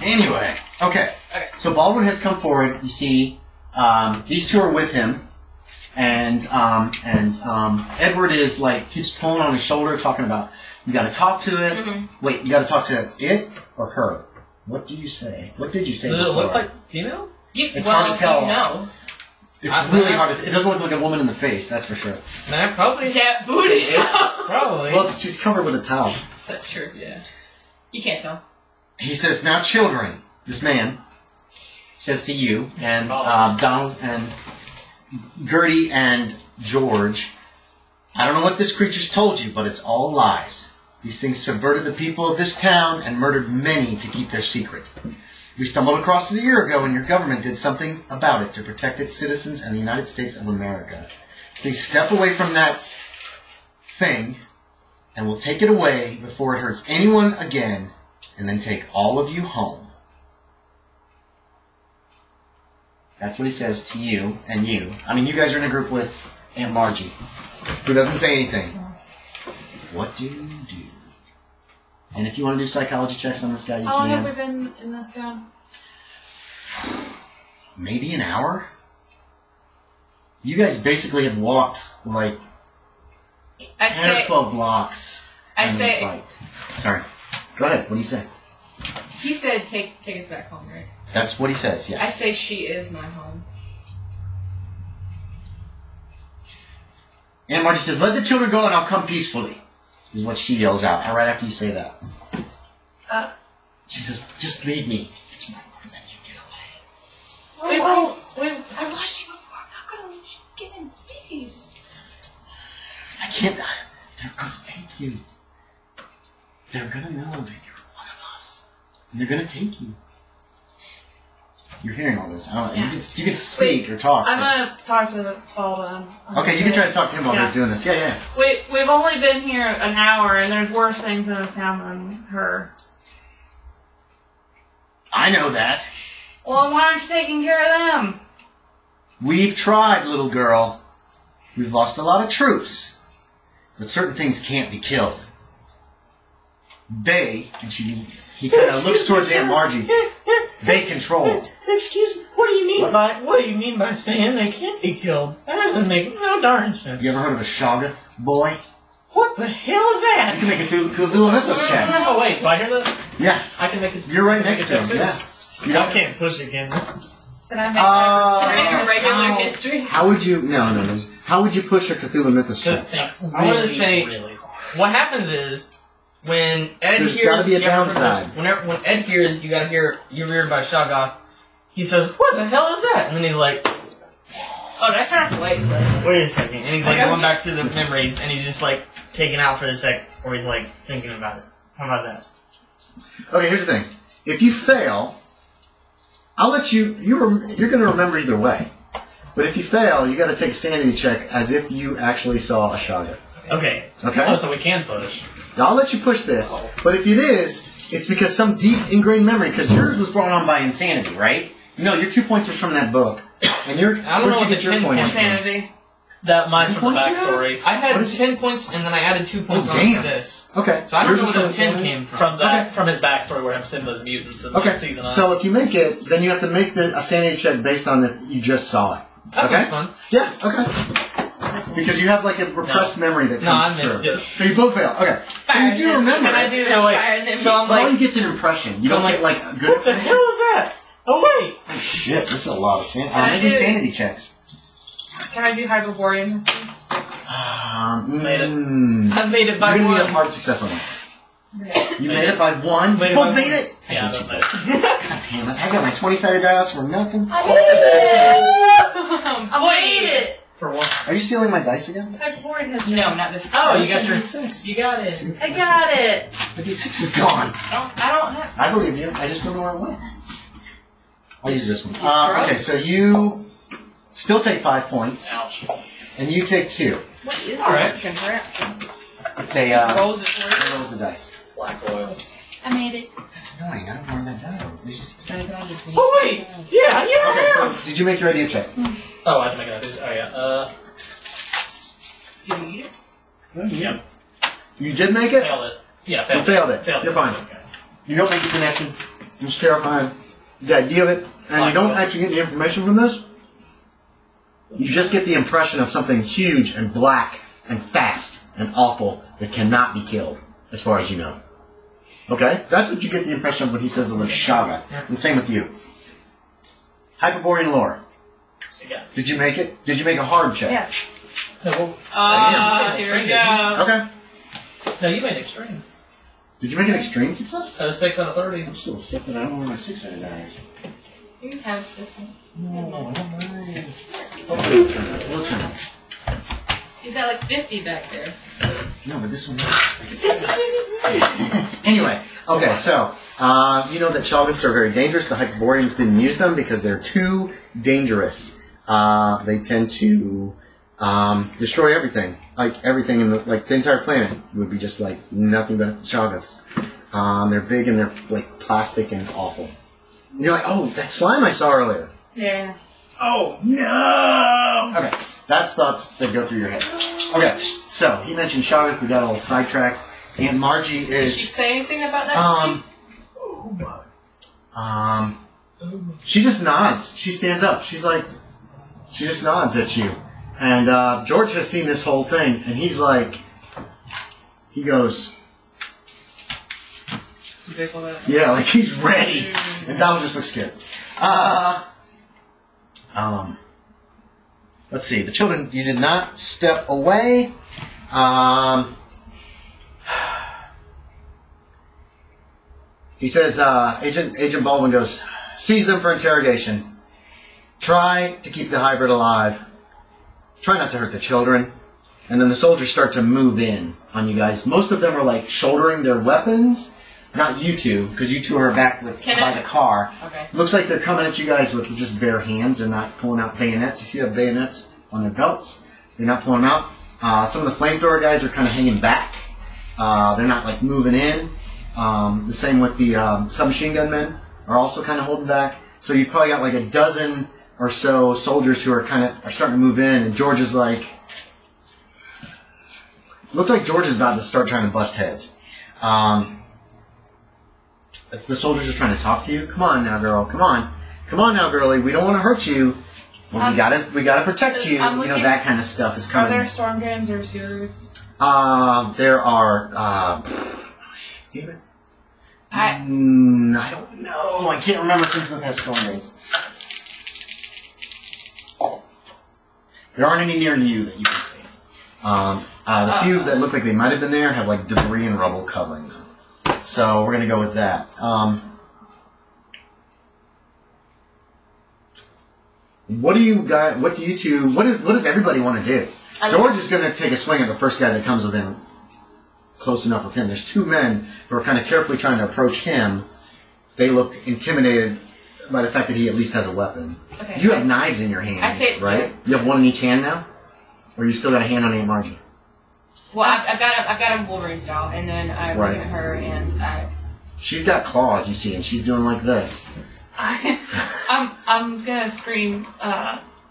Anyway, okay. So Baldwin has come forward. You see, these two are with him, and Edward is like keeps pulling on his shoulder, talking about you got to talk to it. Mm-hmm. Wait, you got to talk to it or her? What do you say? What did you say? Does it look like female? It's hard to tell. No. It's really hard to. It doesn't look like a woman in the face, that's for sure. Nah, probably. That booty. Probably. Well, she's covered with a towel. That's true. Yeah. You can't tell. He says, "Now, children." This man says to you and Donald and Girdie and George, "I don't know what this creature's told you, but it's all lies. These things subverted the people of this town and murdered many to keep their secret. We stumbled across it a year ago, and your government did something about it to protect its citizens and the United States of America. Please step away from that thing, and we'll take it away before it hurts anyone again, and then take all of you home." That's what he says to you and you. I mean, you guys are in a group with Aunt Margie, who doesn't say anything. What do you do? And if you want to do psychology checks on this guy, you can. How long have we been in this town? Maybe an hour? You guys basically have walked like 10 or 12 blocks. Sorry. Go ahead. What do you say? He said take us back home, right? That's what he says, yes. I say she is my home. Aunt Margie says, "Let the children go and I'll come peacefully," is what she yells out right after you say that. She says, "Just leave me. It's my word to let you get away." I lost you before. I'm not going to let you get in. Please. I can't. They're going to take you. They're going to know that you're one of us. And they're going to take you. You're hearing all this. I don't know. You can speak or talk. I'm going to talk to Paul. Okay, you can try to talk to him while they're doing this. Yeah. We've only been here an hour, and there's worse things in this town than her. I know that. Well, why aren't you taking care of them? We've tried, little girl. We've lost a lot of troops. But certain things can't be killed. They, and he kind of looks towards Aunt Margie, they control. Excuse me, what do you mean by saying they can't be killed? That doesn't make no darn sense. You ever heard of a Shoggoth boy? What the hell is that? You can make a Cthulhu Mythos check. Oh wait, do I hear this? Yes. I can make it. You're right next to him, yeah. I can't push it again. Can I make a regular history? How would you... No. How would you push a Cthulhu Mythos check? I want to say, what happens is, when Ed There's hears... got to be a downside. When Ed hears you got to hear you're reared by Shoggoth, he says, "What the hell is that?" And then he's like... Oh, did I turn off the light? Wait a second. And he's like going back through the memories, and he's just like taken out for a sec, or he's like thinking about it. How about that? Okay, here's the thing. If you fail, I'll let you... You're going to remember either way. But if you fail, you got to take a sanity check as if you actually saw a Shoggoth. Okay. Okay? So we can push. I'll let you push this, but if it is, it's because some deep ingrained memory, because yours was brought on by insanity, right? No, your 2 points are from that book. And I don't know what the 10 points Insanity. That mine's from the backstory. I had 10 points, and then I added 2 points on this. Okay. So I don't know where those 10 came from. From his backstory where I'm seeing those mutants in season 9. So if you make it, then you have to make a sanity check based on that you just saw it. That's fun. Yeah, okay. Because you have like a repressed memory that comes through. I missed it. So you both fail. Okay. So you do remember. Can I do that? So I'm all like... you get's an impression. You don't get like a good... What the hell is that? Oh wait! Oh shit, this is a lot of sanity checks. Can I do Hyperborean? I made it by You're going to one. need a hard success on that. You made it by one? You both made it? Yeah, that's it. God damn it. I got my 20-sided dice for nothing. I made it! For what? Are you stealing my dice again? Hyperborean has No, not this. Oh, you got your 6. You got it. I got it! The D6 is gone. I don't have... I believe you. I just don't know where it went. I'll use this one. Okay, so you still take 5 points. Ouch. And you take 2. What is this Alright. contraption? It's a, Rolls it for you? it rolls the dice. Black oil. I made it. That's annoying. I don't know where that down. You just say that. Oh wait! Yeah, Okay, so did you make your idea check? Oh, I have to make that. Oh, yeah. Did you eat it? Yeah. You did make it? Failed it. Yeah, You failed it. Failed You're it. fine. Okay. You don't make the connection. Just terrifying. The idea of it, and you don't actually get the information from this. You just get the impression of something huge and black and fast and awful that cannot be killed, as far as you know. Okay? That's what you get the impression of when he says the word Shaga. And same with you. Hyperborean lore. Yeah. Did you make it? Did you make a hard check? Yes. Here we go. Okay. No, you made extreme. Did you make an extreme success? 6 out of 30. I'm still sick, but I don't want my 6-sided dice. You can have this one. No, not mine. We'll turn. You got like 50 back there. No, but this one. Anyway, okay, so you know that Shoggoths are very dangerous. The Hyperboreans didn't use them because they're too dangerous. They tend to destroy everything. Like everything in the entire planet would be just like nothing but Shoggoths. They're big and they're like plastic and awful. And you're like, oh, that slime I saw earlier. Yeah. Oh no! Okay, that's thoughts that go through your head. Okay, so he mentioned Shoggoth. We got a little sidetracked. Aunt Margie is. Did she say anything about that? She just nods. She stands up. She's like, she just nods at you. And George has seen this whole thing, and he's like, he goes, yeah, like he's ready. And Donald just looks scared. Let's see. The children, you did not step away. He says, Agent Baldwin goes, seize them for interrogation. Try to keep the hybrid alive. Try not to hurt the children. And then the soldiers start to move in on you guys. Most of them are like shouldering their weapons. Not you two, because you two are back by the car. Okay. Looks like they're coming at you guys with just bare hands. They're not pulling out bayonets. You see the bayonets on their belts? They're not pulling them out. Some of the flamethrower guys are kind of hanging back. They're not like moving in. The same with the submachine gun men are also kind of holding back. So you've probably got like a dozen or so soldiers who are starting to move in, and George is like, looks like George is about to start trying to bust heads. The soldiers are trying to talk to you. Come on now, girl. Come on now, girlie. We don't want to hurt you. Well, we gotta protect you. You know, that kind of stuff is coming. Are there storm guns or seers? There are. Damn it. I don't know. I can't remember if Innsmouth has storm guns. There aren't any near you that you can see. The few that look like they might have been there have like debris and rubble covering them. So we're gonna go with that. What do you guys? What do you two? What does everybody want to do? George is gonna take a swing at the first guy that comes within close enough of him. There's two men who are kind of carefully trying to approach him. They look intimidated by the fact that he at least has a weapon. Okay, you have knives in your hands, right? You have one in each hand now, or you still got a hand on Aunt Margie? Well, I've got a Wolverine style, and then I'm looking at her, and she's got claws, you see, and she's doing like this. I'm gonna scream,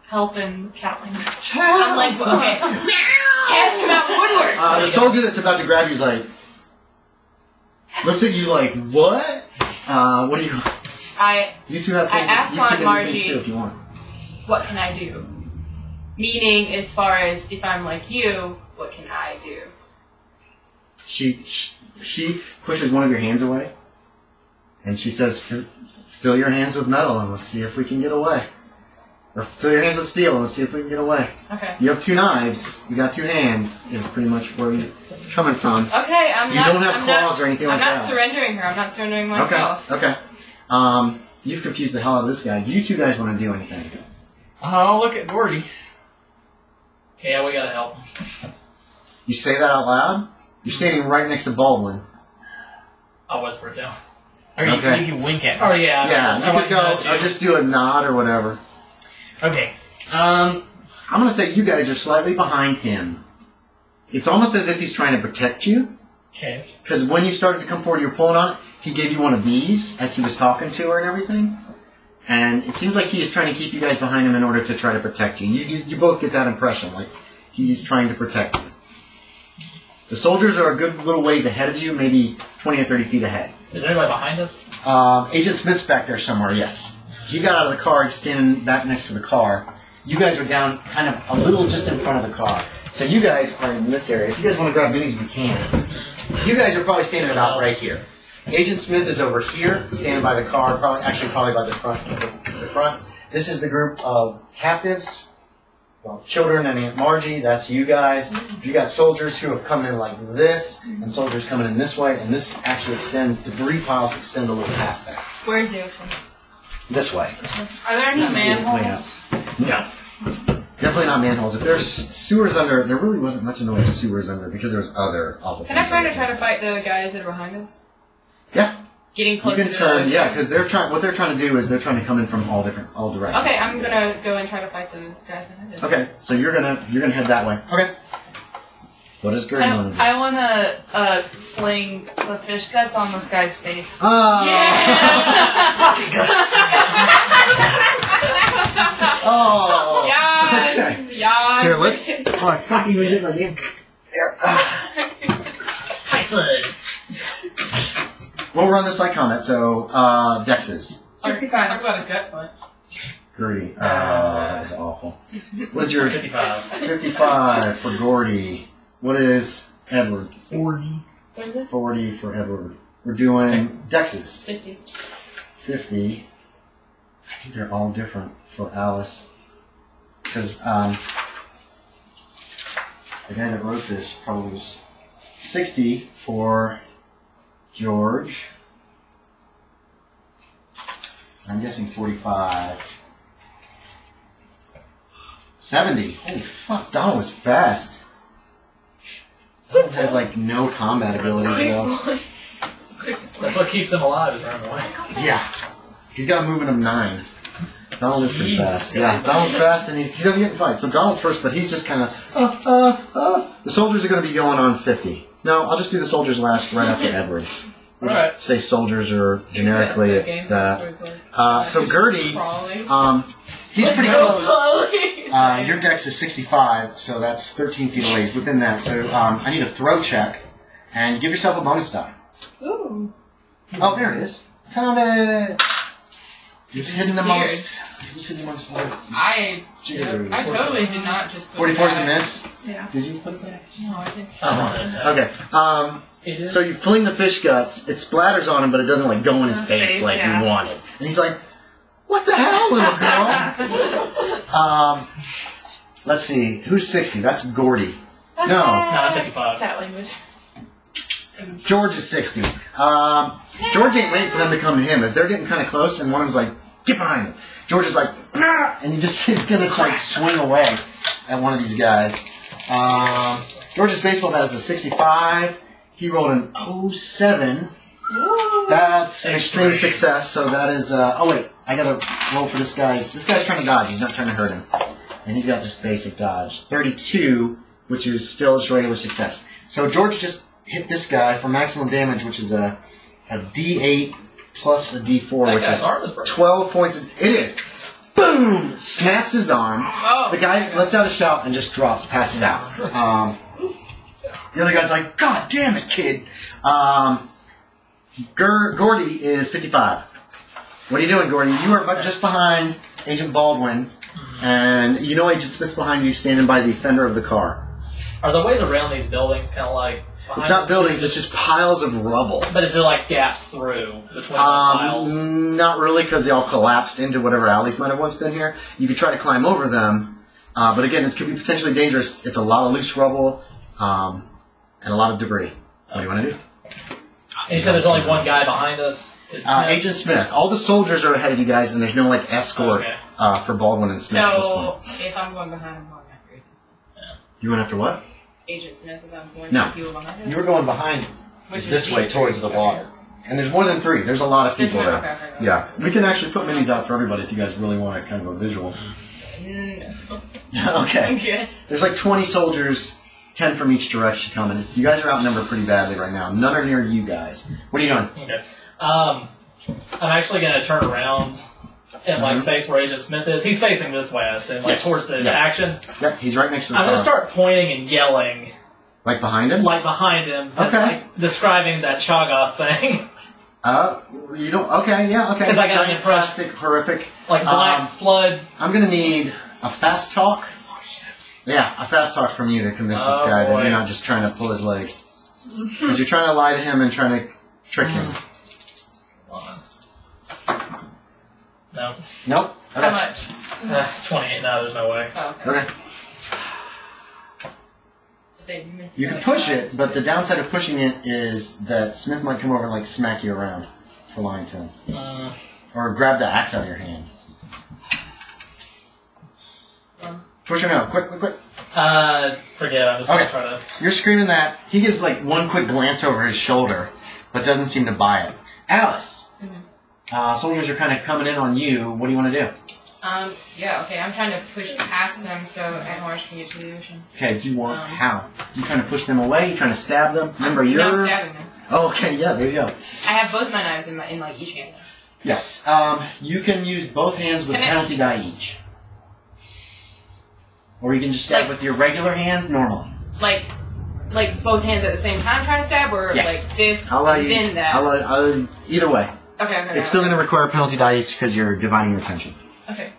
help and Catling. I'm like, okay, cats come out woodwork. The soldier that's about to grab you is like, looks at you like, what? What do you? You two have things. I asked Aunt Margie, too, if you want. What can I do? Meaning, as far as if I'm like you, what can I do? She pushes one of your hands away, and she says, fill your hands with metal and let's see if we can get away. Or fill your hands with steel and let's see if we can get away. Okay. You have two knives, you got two hands, is pretty much where you're coming from. Okay, You don't have claws or anything like that. I'm not surrendering her, I'm not surrendering myself. Okay. You've confused the hell out of this guy. Do you two guys want to do anything? I'll look at Girdie. Yeah, we gotta help. You say that out loud? You're standing right next to Baldwin. I'll whisper it down. Or you can wink at me. Oh, yeah. Yeah, you could go, or just do a nod or whatever. Okay. I'm going to say you guys are slightly behind him. It's almost as if he's trying to protect you. Okay. Because when you started to come forward, you were pulling on it, he gave you one of these as he was talking to her and everything. And it seems like he is trying to keep you guys behind him in order to try to protect you. You both get that impression, like he's trying to protect you. The soldiers are a good little ways ahead of you, maybe 20 or 30 feet ahead. Is there anybody behind us? Agent Smith's back there somewhere, yes. He got out of the car, he's standing back next to the car. You guys are down kind of a little just in front of the car. So you guys are in this area. If you guys want to grab minis, we can. You guys are probably standing about right here. Agent Smith is over here, standing by the car, probably by the front. This is the group of captives. Well, children and Aunt Margie, that's you guys. You got soldiers who have come in like this, and soldiers coming in this way, and this actually extends, debris piles extend a little past that. Where is the ocean? This way. Are there any manholes? No. Definitely not manholes. If there's sewers under, there really wasn't much in the way of sewers under because there's other awful Can I things. try to fight the guys that are behind us? Yeah. Getting closer You can to turn, the yeah, because what they're trying to do is they're trying to come in from all directions. Okay, I'm gonna go and try to fight the guys behind us. Okay, so you're gonna head that way. Okay. What does Gertrude want to do? I want to sling the fish guts on this guy's face. Oh. Yes. Okay. Yes. Here, let's. Oh, I fucking did my name. Here. We'll run this like comment. So, Dexes. 65. Talk about a gut punch. Gertie. That was awful. What's your 55. 55 for Gordy? What is Edward? 40. What is this? 40 for Edward. We're doing Dexes. 50. 50. I think they're all different for Alice. Because the guy that wrote this probably was 60 for George. I'm guessing 45. 70. Holy fuck, Donald was fast. Donald has like no combat abilities though. That's what keeps him alive is running away. Yeah. He's got a movement of 9. Donald is pretty fast. Yeah, Donald's fast and he doesn't get in fights. So Donald's first, but he's just kind of, The soldiers are going to be going on 50. No, I'll just do the soldiers last right after Edward. We'll just say soldiers are generically at that. So Gertie, he's pretty close. Your dex is 65, so that's 13 feet away. He's within that. So I need a throw check, and give yourself a bonus die. Ooh. Oh, there it is. Found it. It's hidden amongst. It was hidden amongst. I totally did not just put 44 is a it back. miss. Yeah. Did you put it back? No, I didn't. Okay. So you fling the fish guts. It splatters on him, but it doesn't like go in his face like you wanted. And he's like, "What the hell, little girl?" Let's see. Who's 60? That's Gordy. No, I'm 55. Cat language. George is 60. George ain't waiting for them to come to him. As they're getting kind of close, and one of them's like, "Get behind him." George is like, "Ah!" And he's gonna like swing away at one of these guys. George's baseball bat is a 65. He rolled an 07. That's an extreme success. So that is. Oh wait, I gotta roll for this guy. This guy's trying to dodge. He's not trying to hurt him, and he's got just basic dodge. 32, which is still a regular success. So George just hit this guy for maximum damage, which is a D8 plus a D4, which is 12 points. It is. Boom! Snaps his arm. Oh. The guy lets out a shout and just drops, passes out. The other guy's like, "God damn it, kid." Gordy is 55. What are you doing, Gordy? You are just behind Agent Baldwin, and you know Agent Smith's behind you, standing by the fender of the car. Are the ways around these buildings kind of like... It's not buildings, it's just piles of rubble. But is there like gaps through between the piles? Not really, because they all collapsed into whatever alleys might have once been here. You could try to climb over them, but again, it could be potentially dangerous. It's a lot of loose rubble, and a lot of debris. What do you want to do? And you said there's only one guy behind us? Agent Smith. All the soldiers are ahead of you guys, and there's no like escort for Baldwin and Smith at this point. So, if I'm going behind, I'm going after Agent Smith. You went after what? Agent Smith, if I'm going No. to people behind him? You were going behind, Which is this way these towards three. the water. And there's more than 3. There's a lot of people there. Okay. Yeah. We can actually put minis out for everybody if you guys really want a kind of a visual. No. Okay. I'm good. There's like 20 soldiers, 10 from each direction coming. You guys are outnumbered pretty badly right now. None are near you guys. What are you doing? Okay. I'm actually going to turn around and like face where Agent Smith is. He's facing this way, I assume, like towards the action. Yep, he's right next to the I'm car. going to start pointing and yelling. Like behind him? Like behind him. Okay. Like describing that Chaga thing. You don't. Okay, yeah, okay. 'Cause I got Giant, plastic, horrific. Like black flood. I'm gonna need a fast talk. Yeah, a fast talk from you to convince this guy that you're not just trying to pull his leg. Because you're trying to lie to him and trying to trick him. No. Nope. Okay. How much? 28. No, there's no way. Oh, Okay. You can push it, but the downside of pushing it is that Smith might come over and like smack you around for lying to him. Or grab the axe out of your hand. Push him out. Quick. Forget it. I'm just gonna try to... You're screaming that. He gives like one quick glance over his shoulder, but doesn't seem to buy it. Alice. Soldiers are kind of coming in on you. What do you want to do? Yeah, okay, I'm trying to push past them so Aunt Margie can get to the ocean. Okay, do you want how? You trying to push them away? You trying to stab them? Remember, you're... No, I'm stabbing them. Oh, okay, yeah, there you go. I have both my knives in like each hand. Yes. You can use both hands with penalty die each. Or you can just stab with your regular hand normally. Like both hands at the same time trying to stab, or like this, then that? I'll either way. Okay. It's still going to require penalty die each because you're dividing your attention. Okay,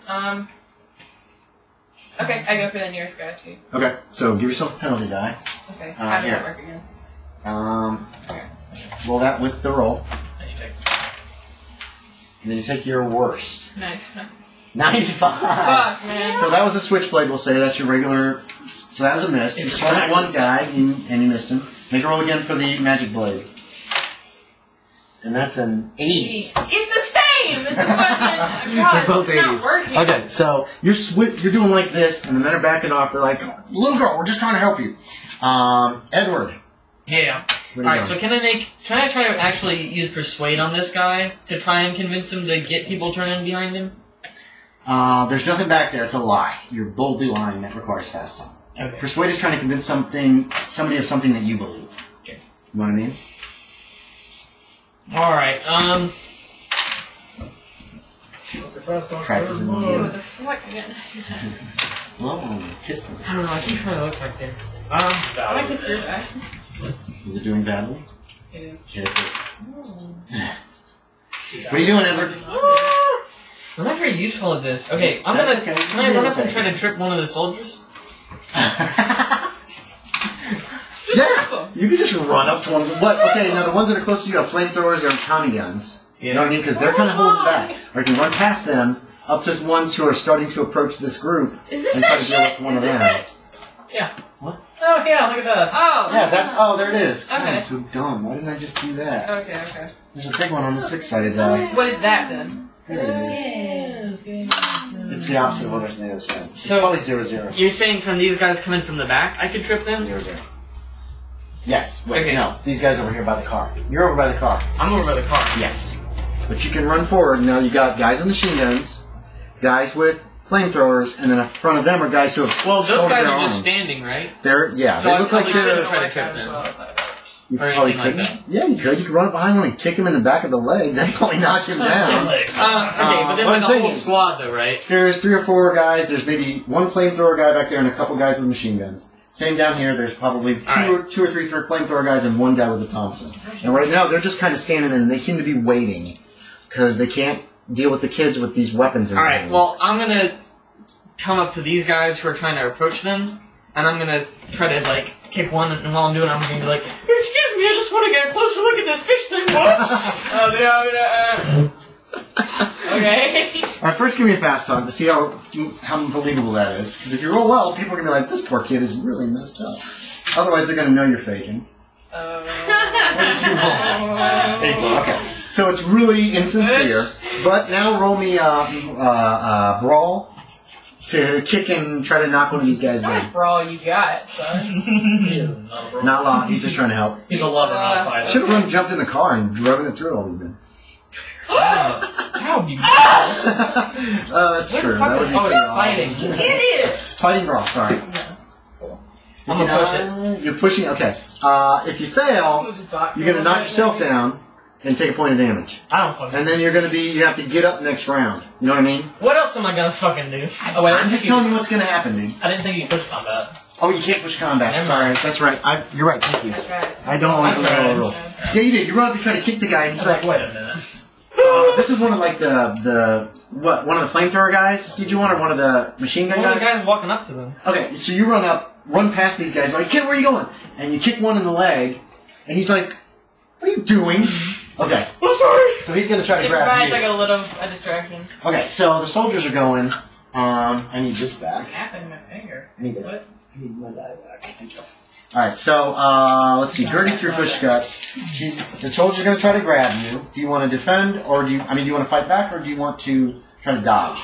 okay, I go for the nearest guy, too. Okay, so give yourself a penalty die. Okay, how does that work again? Roll that with the roll. And then you take your worst. 95. Fuck, man. So that was a switchblade, we'll say. That's your regular... So that was a miss. You swung at one guy, and you missed him. Make a roll again for the magic blade. And that's an 80. It's the same! It's fucking... God, both it's 80s. not working. Okay, so you're doing like this, and the men are backing off. They're like, little girl, we're just trying to help you. Edward. Yeah. Alright, so can I try to actually use persuade on this guy to try and convince him to get people turning behind him? There's nothing back there. It's a lie. You're boldly lying. That requires fast talk. Okay. Persuade is trying to convince somebody of something that you believe. Okay. You know what I mean? Alright, Practice in the Ew, mirror. what the fuck again? Oh, kiss them. I don't know, I keep trying to look like this. I like this weird guy. Is it doing badly? It is. Kiss it. What are you doing, Edward? I'm not very useful at this. Okay, I'm gonna... Can I run up and try to trip one of the soldiers? Yeah! You can just run up to one. Okay, now the ones that are close to you have flamethrowers or Tommy guns. You know what I mean? Because they're kind of holding back. Or you can run past them up to ones who are starting to approach this group. Is this and try that to deal shit? with one of Is this them. it? Yeah. What? Oh, yeah, look at that. Oh. Yeah, that's... Oh, there it is. God, Okay. I'm so dumb. Why didn't I just do that? Okay. There's a big one on the 6-sided die. What is that, then? There it is. It's the opposite of what was on the other side. It's So- probably 0-0. You're saying from these guys coming from the back, I could trip them? 0-0. Yes. Wait, Okay. no. These guys over here by the car. You're over by the car. I'm over by the car. Yes. But you can run forward. Now you got guys with machine guns, guys with flamethrowers, and then in front of them are guys who have Well, those shouldered guys their are just arms. standing, right? They're, yeah, So they I look like probably they're... couldn't try to trip them. You or probably anything like couldn't. that. Yeah, you could. You could run up behind him and kick him in the back of the leg. That'd probably knock him down. Okay, but then what like I'm a whole saying- squad, though, right? There's 3 or 4 guys. There's maybe one flamethrower guy back there and a couple guys with machine guns. Same down here. There's probably two or three flamethrower guys and one guy with a Townsend. And right now they're just kind of standing there and they seem to be waiting because they can't deal with the kids with these weapons in their Alright, hands. well, I'm gonna come up to these guys who are trying to approach them, and I'm gonna try to, like, kick one, and while I'm doing it, I'm gonna be like, excuse me, I just want to get a closer look at this fish thing, Okay. Alright, first give me a fast talk to see how believable that is. Because if you roll well, people are going to be like, this poor kid is really messed up. Otherwise, they're going to know you're faking. What did you roll? 8. Okay. So it's really insincere. But now roll me brawl to kick and try to knock one of these guys How down. much brawl you got, son? He is not a Not long. He's just trying to help. He's a lover, not a fighter. Should have jumped in the car and driven it through all these men. How you? That's true. That would be pretty fighting. awesome. Idiot! Fighting brawl, sorry. I'm gonna push it. You're pushing, okay. If you fail, you're going to knock yourself down and take a point of damage. I don't fucking... And then you have to get up next round. You know what I mean? What else am I gonna fucking do? Oh, wait, I'm just telling you what's going to happen, dude. I didn't think you pushed combat. Oh, you can't push combat. Never Sorry, mind. that's right. You're right. Thank you. That's right. I don't always That's right. roll. Yeah, you did. You run up to try to kick the guy, and It's he's like, like, wait a minute. this is one of like one of the flamethrower guys? Did you want, or one of the machine gun One of the guys? guys walking up to them. Okay, so you run past these guys, like, kid, where are you going? And you kick one in the leg, and he's like, what are you doing? Okay. I'm sorry. So he's gonna try to It grab provides you. like a little a distraction. Okay, so the soldiers are going. I need this back. Happened to my finger. I need that. What? I need my die back. Thank you. Alright, so, let's see. Girdie through fish guts. The soldier's gonna try to grab you. Do you want to defend, or do you want to fight back, or do you want to try to dodge?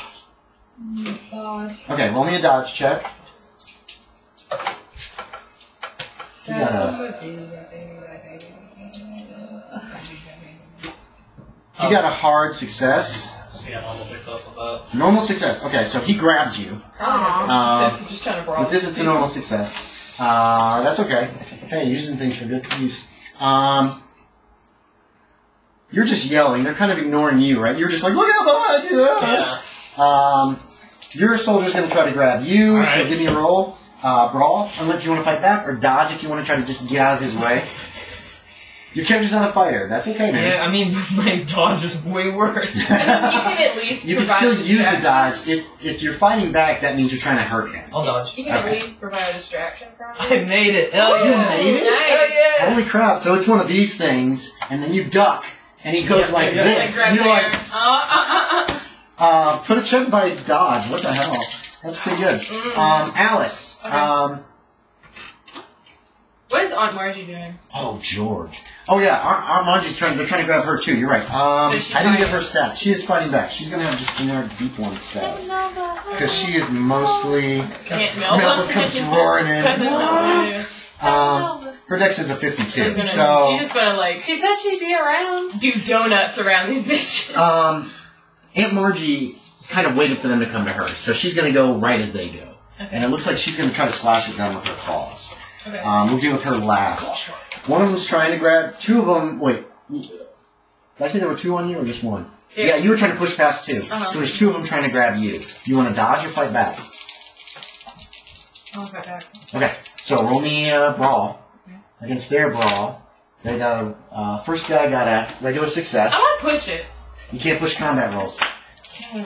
Dodge. Okay, roll me a dodge check. You got a hard success. Yeah, normal success with that. Normal success. Okay, so he grabs you. So just trying to brawl. But this is a normal success. That's okay. Hey, using things for good use. You're just yelling. They're kind of ignoring you, right? You're just like, look out behind you. Yeah. Your soldier's going to try to grab you, All so right. give me a roll. Brawl, unless you want to fight back, or dodge if you want to try to just get out of his way. Your character's not a fighter. That's okay, man. Yeah, I mean, my dodge is way worse. You can at least You can provide still a use the distraction. dodge. If you're fighting back, that means you're trying to hurt him. I'll dodge. You can Okay. at least provide a distraction from I it. made it. Hell You yeah. made it? Hell yeah. Holy crap! So it's one of these things, and then you duck, and he goes like yeah. Like this. grab And you're the like, air. put a check by dodge. What the hell? That's pretty good. Alice. Okay. What is Aunt Margie doing? Oh, George. Oh yeah, Aunt Margie's they're trying to grab her too. You're right. So she's I didn't give fighting. her stats. She is fighting back. She's gonna have just generic deep one stats because she is mostly. Aunt Melba comes roaring in. Cousin Melba. Her dex is a 52. She's So just gonna like She said she'd be around. do donuts around these bitches. Aunt Margie kind of waited for them to come to her, so she's gonna go right as they go, and Okay. it looks like she's gonna try to slash it down with her claws. Okay. We'll deal with her last. One of them's trying to grab. Two of them. Wait. Did I say there were two on you or just one? Yeah, you were trying to push past two. Uh-huh. So there's two of them trying to grab you. You want to dodge or fight back? I'll fight back. Okay. So roll me a brawl against their brawl. They got first guy got a regular success. I want to push it. You can't push combat rolls.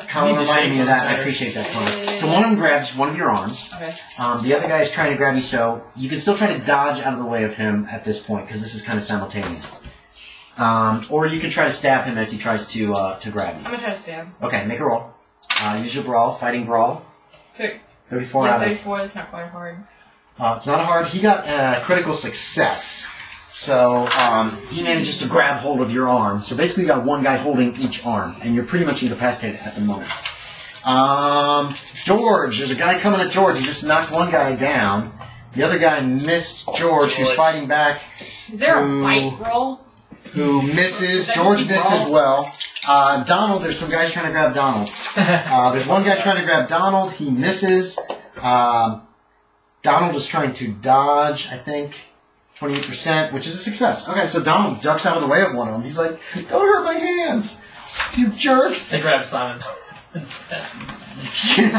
Colin reminded me of that. I appreciate that, Colin. So one of them grabs one of your arms. Okay. The other guy is trying to grab you, so you can still try to dodge out of the way of him at this point, because this is kind of simultaneous. Or you can try to stab him as he tries to grab I'm you. gonna try to stab. Okay, make a roll. Use your brawl, fighting brawl. 34 Yeah, out of 34. That's not quite hard. It's not hard. He got a critical success. So he manages to grab hold of your arm. So basically you got one guy holding each arm, and you're pretty much incapacitated at the moment. George, there's a guy coming at George. He just knocked one guy down. The other guy missed George, who's fighting back, Is there a fight roll? who misses. George missed as well. Donald, there's some guys trying to grab Donald. There's one guy trying to grab Donald. He misses. Donald is trying to dodge, I think. 28%, which is a success. Okay, so Donald ducks out of the way of one of them. He's like, don't hurt my hands, you jerks. They grab Simon instead.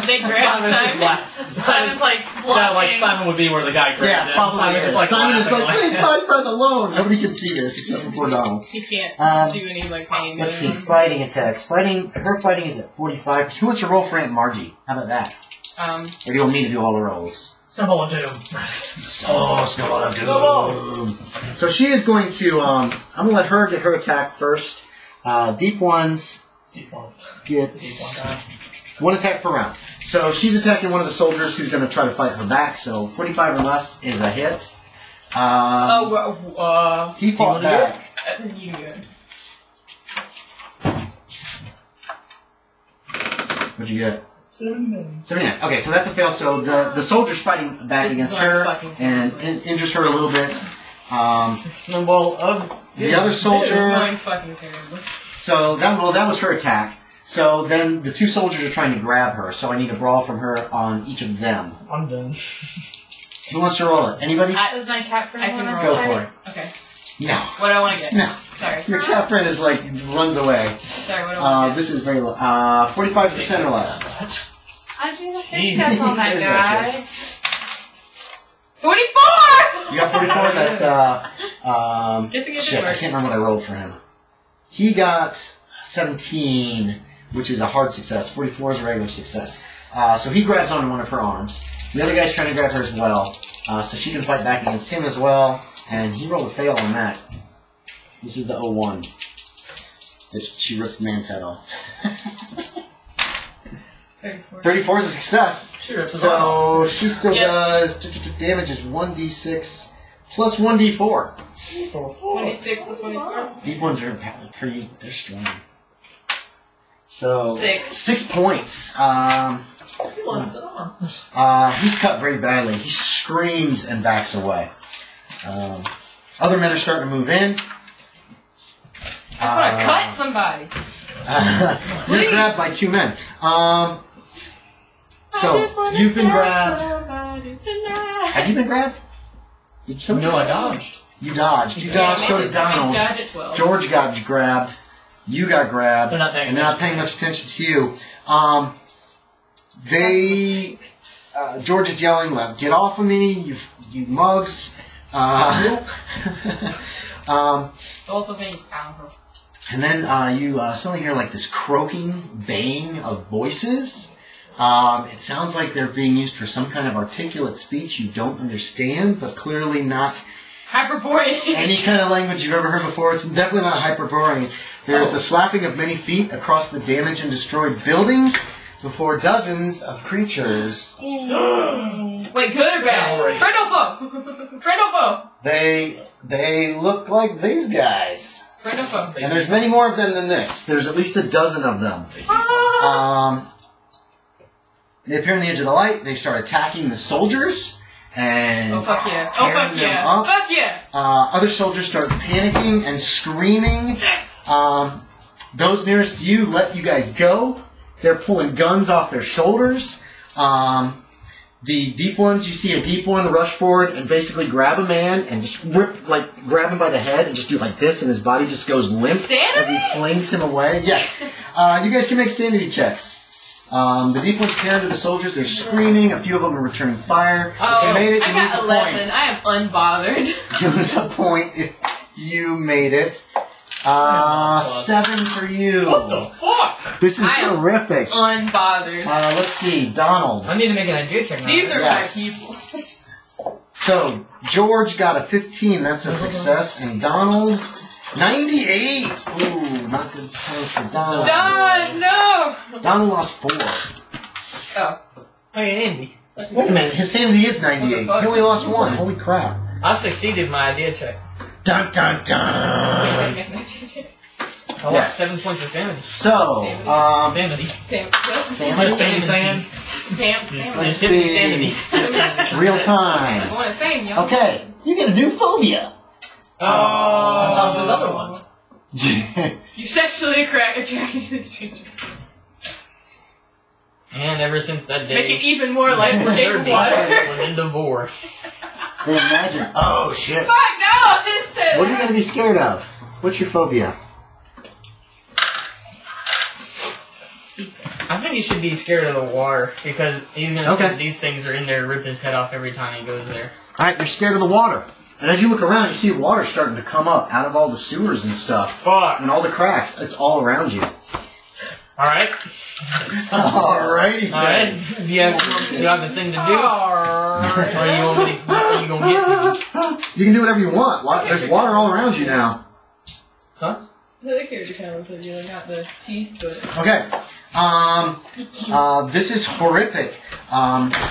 They grab Simon's just Simon. laugh- Simon's like Yeah, like blocking. Simon would be where the guy grabbed Yeah, him. probably Simon's is. just like Simon is laughing, like, leave my friend alone. Nobody can see this except for Donald. He can't Um, do any like pain. Let's see, fighting attacks. Her fighting is at 45. Who wants to roll for Aunt Margie? How about that? Or do you want me to do all the rolls? Symbol of doom. Oh, Snowball. So she is going to, I'm going to let her get her attack first. Deep ones Deep one. get Deep one guy. one attack per round. So she's attacking one of the soldiers who's going to try to fight her back. So 45 or less is a hit. He fought back. You do it. What'd you get? 79. 79. Okay, so that's a fail. So the soldier's fighting back This against is what I'm her fucking and injures her a little bit. Snowball of The other It's soldier. going fucking terrible. So that was her attack. So then the two soldiers are trying to grab her. So I need a brawl from her on each of them. I'm done. Who wants to roll it? Anybody? Does my cat friend I can wanna roll. Go for it. Okay. No. What do I want to get? No. Sorry. Your cat friend is like runs away. Sorry, what do I want to get? This is very low. 45% or less. I do the fish Jeez. steps on that There's guy. 44! You got 44? That's, shit, I can't remember what I rolled for him. He got 17, which is a hard success. 44 is a regular success. So he grabs onto one of her arms. The other guy's trying to grab her as well. So she can fight back against him as well. And he rolled a fail on that. This is the 01. That she rips the man's head off. 34 is a success. So she still does damage is 1d6 plus 1d4. 26 plus 24. Deep ones are pretty, they're strong. So 6 points. He's cut very badly. He screams and backs away. Other men are starting to move in. I just want to cut somebody. You're grabbed by 2 men. So you've been grabbed. Have you been grabbed? No, I dodged. You dodged. You dodged. So did Donald. George got grabbed. You got grabbed. They're not paying much attention to you. George is yelling, like, "Get off of me, you mugs!" Both of me scoundrel. And then you suddenly hear like this croaking, baying of voices. It sounds like they're being used for some kind of articulate speech you don't understand, but clearly not Hyperborean. any kind of language you've ever heard before. It's definitely not Hyperborean. There's the slapping of many feet across the damaged and destroyed buildings before dozens of creatures. Wait, good or bad? Friend or foe? Friend or foe? They look like these guys. Friend or foe? And there's many more of them than this. There's at least a dozen of them. They appear on the edge of the light. They start attacking the soldiers. And oh, fuck yeah. Oh, fuck yeah. Up. Fuck yeah. Other soldiers start panicking and screaming. Those nearest to you let you guys go. They're pulling guns off their shoulders. The deep ones, you see a deep one rush forward and basically grab a man and just grab him by the head and just do like this, and his body just goes limp as he flings him away. Yes. You guys can make sanity checks. The deep ones tear into the soldiers. They're screaming. A few of them are returning fire. Oh, if you made it, I got 11. I am unbothered. You lose a point if you made it. 7 for you. What the fuck? This is horrific. Unbothered. Let's see, Donald. I need to make an idea check now. These are my people. So, George got a 15. That's a success. And Donald, 98. Ooh, not good for Donald. Don, no! Donald lost 4. Oh. Hey, Andy. Wait a minute, his sanity is 98. He only lost 1. Holy crap. I succeeded my idea check. Dun dun dun! I lost 7 points of sanity. So, sanity. Sanity. Let's see. Sanity. Real time. Okay, you get a new phobia. On top of those other ones. You sexually attracted to a stranger. And ever since that day, make it even more like the shape of water. Was in divorce. Imagine. Oh shit. Fuck no! I didn't say What are you gonna be scared of? What's your phobia? I think he should be scared of the water because he's gonna think these things are in there, rip his head off every time he goes there. Alright, you're scared of the water. And as you look around, you see water starting to come up out of all the sewers and stuff. Fuck. And all the cracks. It's all around you. Alright. Alright, he says. Alright. Do you have the thing to do? Or you want me to, you gonna get to me? You can do whatever you want. There's water all around you now. Huh? The other character kind of looks like you, not the teeth, but... Okay. This is horrific.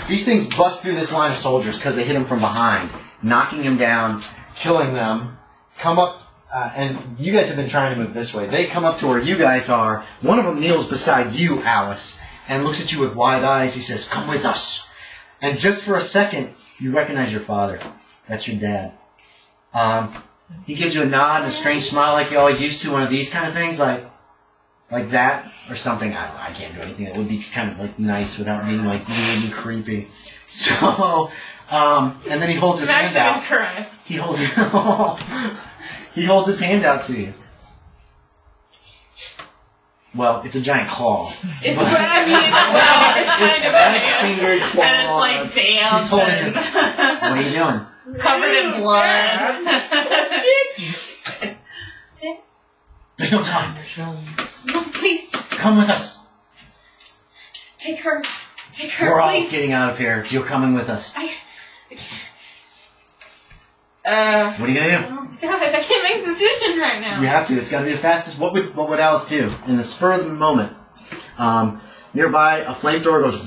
These things bust through this line of soldiers because they hit him from behind, knocking him down, killing them, come up, and you guys have been trying to move this way. They come up to where you guys are. One of them kneels beside you, Alice, and looks at you with wide eyes. He says, "Come with us." And just for a second, you recognize your father. That's your dad. He gives you a nod and a strange smile like you always used to, one of these kind of things, like that or something. I can't do anything that would be kind of like nice without being like weird and creepy. So, and then he holds his hand out. He holds he holds his hand out to you. Well, it's a giant claw. It's what I mean. It's kind of a Fingered claw. And it's like damp. He's holding his. What are you doing? Covered in blood. There's no time. No, please. Come with us. Take her. Take her, We're all please. getting out of here. You're coming with us. What are you gonna do? Oh my god, I can't make a decision right now. You have to. It's got to be the fastest. What would Alice do in the spur of the moment? Nearby, a flamethrower goes.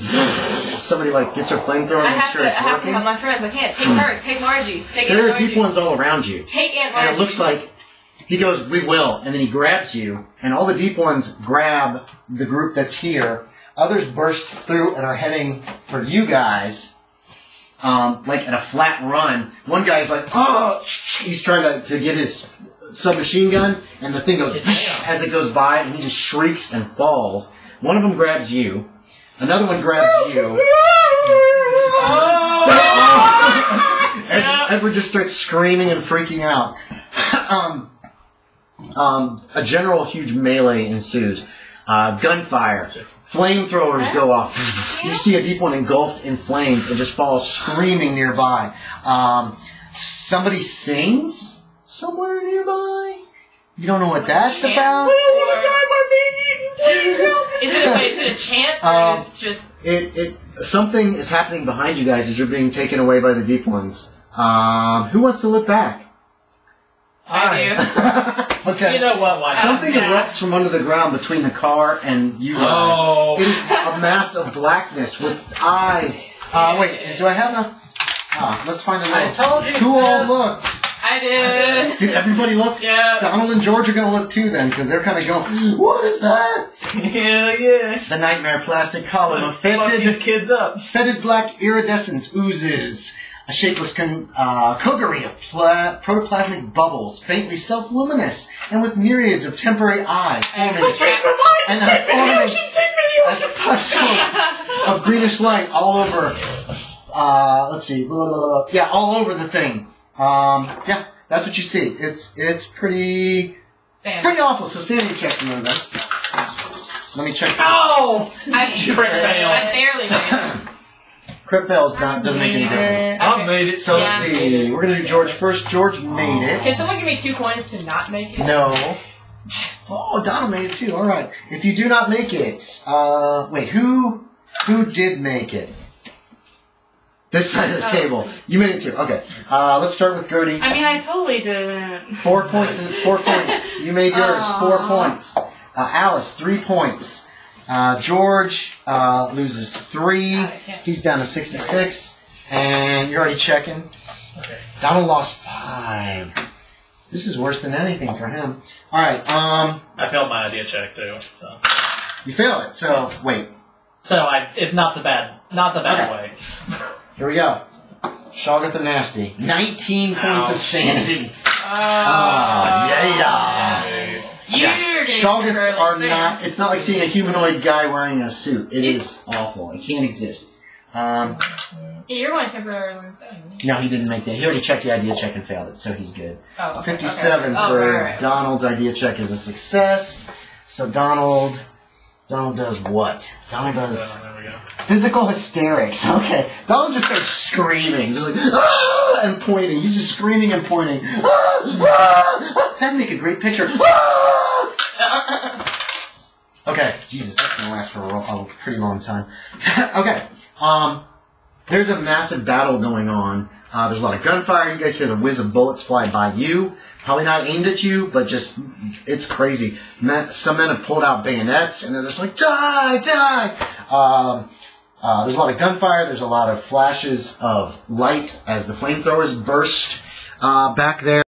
Somebody like gets her flamethrower and makes sure it's I have to working. have my friends. I can't. Take her. Take Margie. Take Aunt There are Margie. deep ones all around you, Take Aunt Margie. and it looks like he goes, "We will," and then he grabs you, and all the deep ones grab the group that's here. Others burst through and are heading for you guys. Like at a flat run. One guy's like, oh! He's trying to get his submachine gun, and the thing goes as it goes by, and he just shrieks and falls. One of them grabs you. Another one grabs you. And Edward just starts screaming and freaking out. A general huge melee ensues. Gunfire. Flamethrowers go off. You see a deep one engulfed in flames and just falls screaming nearby. Somebody sings somewhere nearby. You don't know what that's about. Is it a chant or is it just... Something is happening behind you guys as you're being taken away by the deep ones. Who wants to look back? I do. Okay. You know what? Why not? Something erupts from under the ground between the car and you guys. Oh. It is a mass of blackness with eyes. Wait, do I have enough? Let's find a I little. told you. Who all looked? I did. Did everybody look? Yeah. Donald and George are going to look too then, because they're kind of going, what is that? Yeah. The nightmare plastic column of Fuck these kids up. fetid black iridescence oozes. A shapeless coterie of protoplasmic bubbles, faintly self-luminous, and with myriads of temporary eyes forming and forming a pustule of greenish light all over. Let's see, yeah, all over the thing. Yeah, that's what you see. It's pretty awful. So sanity check for me then. Let me check. Oh! I barely made it. Crit fails doesn't make any difference. I made it. So let's see. We're gonna do George first. George made it. Can someone give me 2 coins to not make it? No. Oh, Donald made it too. All right. If you do not make it, wait, who did make it? This side of the table. You made it too. Okay. Let's start with Girdie. I mean, I totally didn't. 4 points. 4 points. You made yours. 4 points. Alice, 3 points. George loses 3. He's down to 66. And you're already checking. Okay. Donald lost 5. This is worse than anything for him. All right. I failed my idea check too. So. You failed it. So wait. So it's not the bad way. Here we go. Shoggoth the Nasty. 19 points of sanity. Yeah. Shoggoths are not. It's not like seeing a humanoid guy wearing a suit. It is awful. It can't exist. You're going temporarily insane. No, he didn't make that. He already checked the idea check and failed it, so he's good. Oh, okay. 57 Okay. for Right. Donald's idea check is a success. So Donald does what? Donald does There we go. physical hysterics. Okay. Donald just starts screaming. Just like, ah! And pointing. He's just screaming and pointing. Ah! Ah! That'd make a great picture. Ah! Okay. Jesus, that's going to last for a pretty long time. Okay. There's a massive battle going on. There's a lot of gunfire. You guys hear the whiz of bullets fly by you. Probably not aimed at you, but just, it's crazy. Some men have pulled out bayonets, and they're just like, die, die! There's a lot of gunfire. There's a lot of flashes of light as the flamethrowers burst back there.